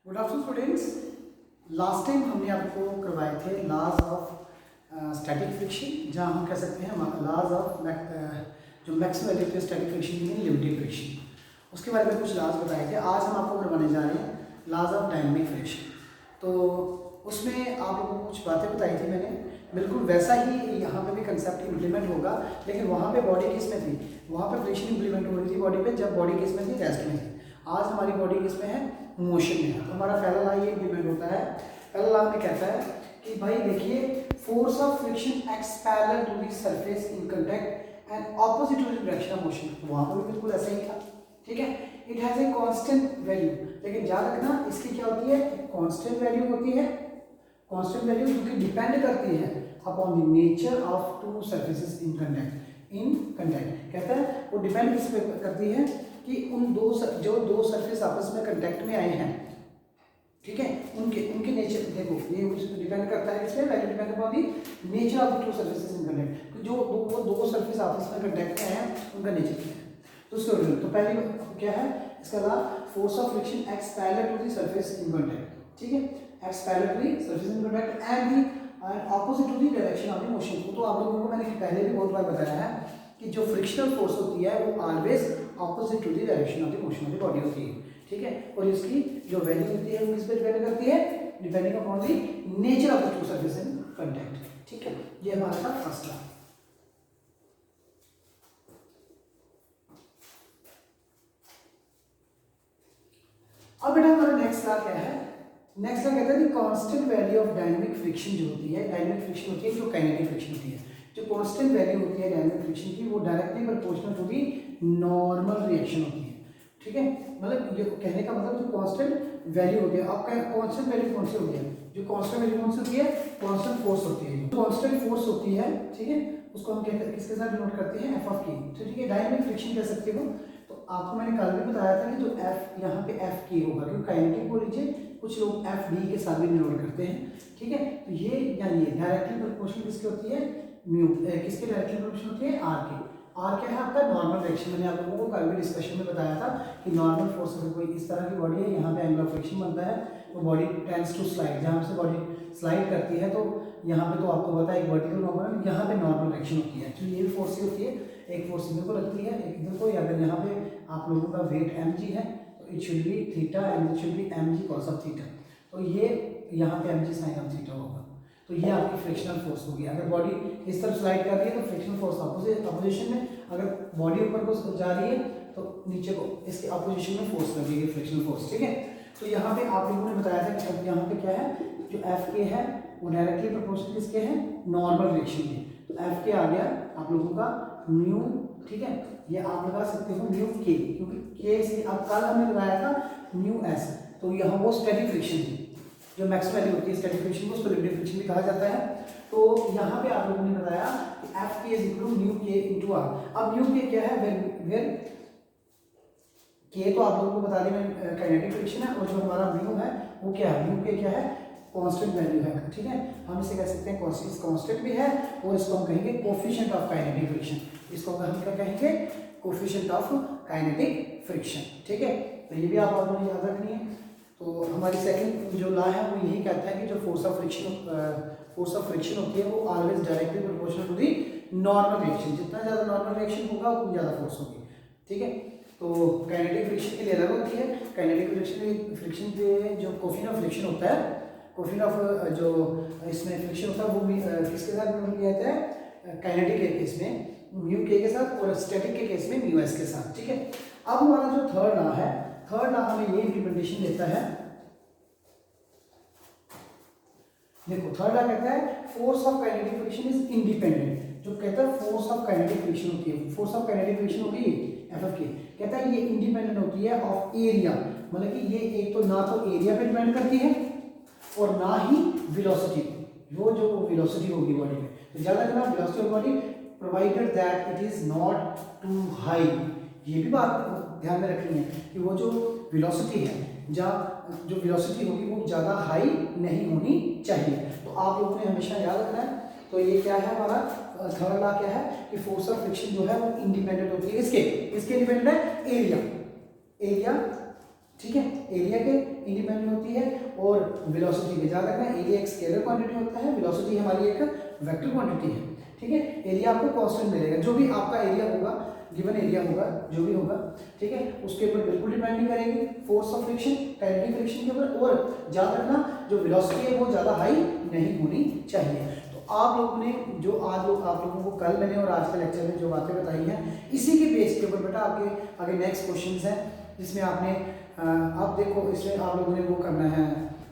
Good afternoon students. Last time हमने आपको करवाए थे लॉज ऑफ स्टैटिक फ्रिक्शन, जहाँ हम कह सकते हैं लॉज ऑफ जो मैक्सिमम वैल्यू थे स्टैटिक फ्रिक्शन की लिमिटिंग फ्रिक्शन, उसके बारे में कुछ लॉज बताए थे। आज हम आपको करवाने जा रहे हैं लॉज ऑफ डायनामिक फ्रिक्शन। तो उसमें आप लोगों को कुछ बातें बताई थी मैंने, बिल्कुल वैसा ही यहाँ पे भी कंसेप्ट इम्प्लीमेंट होगा, लेकिन वहाँ पे बॉडी किस में थी, वहाँ पे फ्रिक्शन इम्प्लीमेंट हो रही थी बॉडी पे जब बॉडी किस में थी, रेस्ट में थी। आज हमारी बॉडी किस में है, मोशन में है। तो हमारा पहला लॉ ये इम्प्लीमेंट होता है। पहला लॉ में कहता है कि भाई देखिए, force of friction acts parallel to the surface in contact and opposite to the direction of motion. वहाँ पर भी बिल्कुल ऐसा ही था, ठीक है। It has a constant value, लेकिन याद रखना इसकी क्या होती है, कांस्टेंट वैल्यू होती है। कांस्टेंट वैल्यू क्योंकि डिपेंड करती है upon the nature of to surfaces in contact कहता है वो डिपेंड किस पे करती है कि उन दो सरफेस आपस में कांटेक्ट में आए हैं, ठीक है, उनके नेचर। देखो ये डिपेंड करता है इसमें value depend upon the nature of the two surfaces in contact. जो वो दो सरफेस आपस में कांटेक्ट में आए हैं उनका नेचर क्या है। तो उसके तो पहले क्या है इसका law, force of friction acts parallel to the surface in contact, ठीक है, acts parallel to the surface in contact and opposite to the direction of the motion. तो आप लोगों को मैंने पहले भी बहुत बार बताया है कि जो फ्रिक्शनल फोर्स होती है वो always opposite to the direction of the motion of the body होती है, ठीक है। और इसकी जो वैल्यू होती है वो किस पे डिपेंड करती है, depending upon the nature of the two surface in contact, ठीक है। ये हमारा था फर्स्ट लॉ। अब बेटा हमारा नेक्स्ट लॉ क्या है, नेक्स्ट लॉ कहता है कि constant value of dynamic friction जो होती है, डायनामिक फ्रिक्शन होती है जो काइनेटिक फ्रिक्शन होती है। जो कांस्टेंट वैल्यू होती है डायनामिक फ्रिक्शन की वो directly proportional to the normal reaction होती है, ठीक है। मतलब ये कहने का मतलब जो कांस्टेंट वैल्यू होती है, आपका कांस्टेंट वैल्यू कौन सी होती है, जो कांस्टेंट वैल्यू कौन सी होती है, कांस्टेंट फोर्स होती है। जो कांस्टेंट फोर्स होती है, ठीक है, उसको हम किसके साथ डिनोट करते हैं, एफ ऑफ के, ठीक है। डायनामिक फ्रिक्शन कह सकते हो। तो आपको मैंने कल भी बताया था कि जो एफ यहाँ पे एफ के होगा, क्योंकि काइनेटिक को लीजिए कुछ लोग एफ डी के साथ भी डिनोट करते हैं, ठीक है। तो ये या ये डायरेक्टली प्रोपोर्शनल किसकी होती है, म्यू, किसके डायरेक्टली प्रोपोर्शनल होती है, आर के। आर क्या है आपका, नॉर्मल डायरेक्शन। मैंने आप लोगों को कल भी डिस्कशन में बताया था कि नॉर्मल फोर्स अगर कोई इस तरह की बॉडी है, यहाँ पे एंगल ऑफ फ्रिक्शन बनता है, तो बॉडी टेंड्स टू स्लाइड, जहाँ से बॉडी स्लाइड करती है तो यहाँ पे तो आपको पता है एक वर्टिकल नॉर्मल, यहाँ पे नॉर्मल डायरेक्शन होती है। एक्चुअली ये भी फोर्स ही होती है, एक फोर्स इधर को लगती है एक इधर को। अगर यहाँ पे आप लोगों का वेट mg है तो it should be theta and it should be mg cos of theta. तो ये यहाँ पे mg sin ऑफ थीटा होगा। तो ये आपकी फ्रिक्शनल फोर्स होगी। अगर बॉडी इस तरफ स्लाइड कर रही है तो फ्रिक्शनल फोर्स अपोजिशन में, अगर बॉडी ऊपर को जा रही है तो नीचे को इसके अपोजिशन में फोर्स लगेगी, फ्रिक्शनल फोर्स, ठीक है। तो यहाँ पे आप लोगों ने बताया था कि अब यहाँ पे क्या है, जो एफ के है वो डायरेक्टली प्रोपोर्शनल किसके है, नॉर्मल डायरेक्शन के। तो एफ के आ गया आप लोगों का म्यू, ठीक है। ये आप लगा सकते हो म्यू के, क्योंकि के से अब कल हमने लगाया था म्यू एस। तो यहाँ वो स्टैटिक फ्रिक्शन थी, जो मैक्स वैल्यू होती है स्टैटिक फ्रिक्शन को, उसको लिमिटिंग फ्रिक्शन भी कहा जाता है। तो यहाँ पे आप लोगों ने बताया कि एफ के इज इक्वल टू म्यू के इनटू आर। अब म्यू के क्या है, वेर के तो आप लोगों को बता दें काइनेटिक फ्रिक्शन है, और जो हमारा म्यू है वो क्या है, म्यू के क्या है, कांस्टेंट वैल्यू है, ठीक है। हम इसे कह सकते हैं कांस्टेंट भी है, और इसको हम कहेंगे कोफिशिएंट ऑफ काइनेटिक फ्रिक्शन। इसको हम क्या कहेंगे, कोफिशिएंट ऑफ काइनेटिक फ्रिक्शन, ठीक है। तो ये भी आप लोगों ने याद रखनी है। तो हमारी सेकंड जो लॉ है वो यही कहता है कि जो फोर्स ऑफ फ्रिक्शन होती है वो always directly proportional to the normal reaction. जितना ज़्यादा नॉर्मल रिएक्शन होगा उतनी ज़्यादा फोर्स होगी, ठीक है। तो काइनेटिक फ्रिक्शन के लिए अलग होती है। काइनेटिक फ्रिक्शन पे जो कोफिशिएंट ऑफ फ्रिक्शन होता है, कोफिशिएंट ऑफ जो इसमें फ्रिक्शन होता है वो भी किसके साथ डिनोट किया जाता है, काइनेटिक के केस में म्यू के साथ, और स्टैटिक के केस में म्यू एस के साथ, ठीक है। अब हमारा जो थर्ड लॉ है, थर्ड लॉ हमें ये इंप्लीमेंटेशन देता है। देखो थर्ड लॉ कहता है force of kinetic friction is independent. जो कहता है फोर्स ऑफ काइनेटिक फ्रिक्शन होती है, फोर्स ऑफ काइनेटिक फ्रिक्शन होगी एफ ऑफ के, कहता है ये इंडिपेंडेंट होती है ऑफ एरिया। मतलब कि ये एक तो ना तो एरिया पे डिपेंड करती है और ना ही वेलोसिटी, वो जो वेलोसिटी होगी बॉडी में। तो ज़्यादा करना velocity of body provided that it is not too high. ये भी बात ध्यान में रखनी है कि वो जो वेलोसिटी है, जो वेलोसिटी होगी वो ज़्यादा हाई नहीं होनी चाहिए। तो आप लोगों ने हमेशा याद रखना है। तो ये क्या है हमारा थर्ड लॉ क्या है कि फोर्स ऑफ फ्रिक्शन जो है वो इंडिपेंडेंट होती है, इसके इंडिपेंडेंट है एरिया ठीक है, एरिया के इंडिपेंडेंट होती है और वेलोसिटी के, याद रखना एरिया एक स्केलर क्वांटिटी होता है, वेलोसिटी हमारी एक वेक्टर क्वांटिटी है। ठीक है, एरिया आपको कांस्टेंट मिलेगा, जो भी आपका एरिया होगा, गिवन एरिया होगा, जो भी होगा, ठीक है, उसके ऊपर बिल्कुल डिपेंड नहीं करेगी force of friction, kinetic friction के ऊपर। और याद रखना जो वेलोसिटी है वो ज़्यादा हाई नहीं होनी चाहिए। तो आप लोगों ने जो आज लोग आप लोगों को कल मैंने और आज के लेक्चर में जो बातें बताई हैं, इसी के बेस के ऊपर बेटा आपके आगे नेक्स्ट क्वेश्चन है, जिसमें आपने आप देखो इसमें आप लोगों ने वो करना है,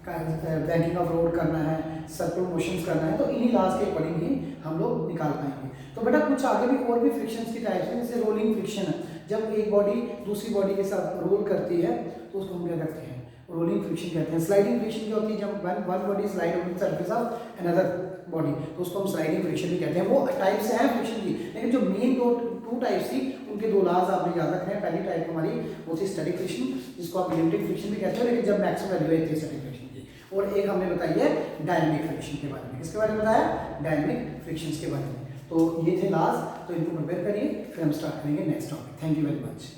बैंकिंग ऑफ रोड करना है, सर्कुलर मोशंस करना है, तो इन्हीं लॉज के अकॉर्डिंग ही हम लोग निकाल पाएंगे। तो बेटा कुछ आगे भी और भी फ्रिक्शंस की टाइप्स हैं, जैसे रोलिंग फ्रिक्शन है, जब एक बॉडी दूसरी बॉडी के साथ रोल करती है तो उसको हम क्या करते हैं, रोलिंग फ्रिक्शन कहते हैं। स्लाइडिंग फ्रिक्शन क्या होती है, जब one body slide on the surface of another body, तो उसको हम स्लाइडिंग फ्रिक्शन भी कहते हैं। वो टाइप्स हैं फ्रिक्शन की, लेकिन जो मेन टू टाइप्स थी उनके दो लॉज आपने याद रखने हैं। पहली टाइप हमारी वो थी स्टैटिक फ्रिक्शन, जिसको आप लिमिटेड फ्रिक्शन भी कहते हो, लेकिन जब मैक्सिमम वैल्यू है स्टैटिक फ्रिक्शन की। और एक हमने बताई है डायनेमिक फ्रिक्शन के बारे में। किसके बारे में बताया, डायनेमिक फ्रिक्शंस के बारे में। तो ये थे लॉज, तो इनको प्रिपेयर करिए, फिर हम स्टार्ट करेंगे next topic. Thank you very much.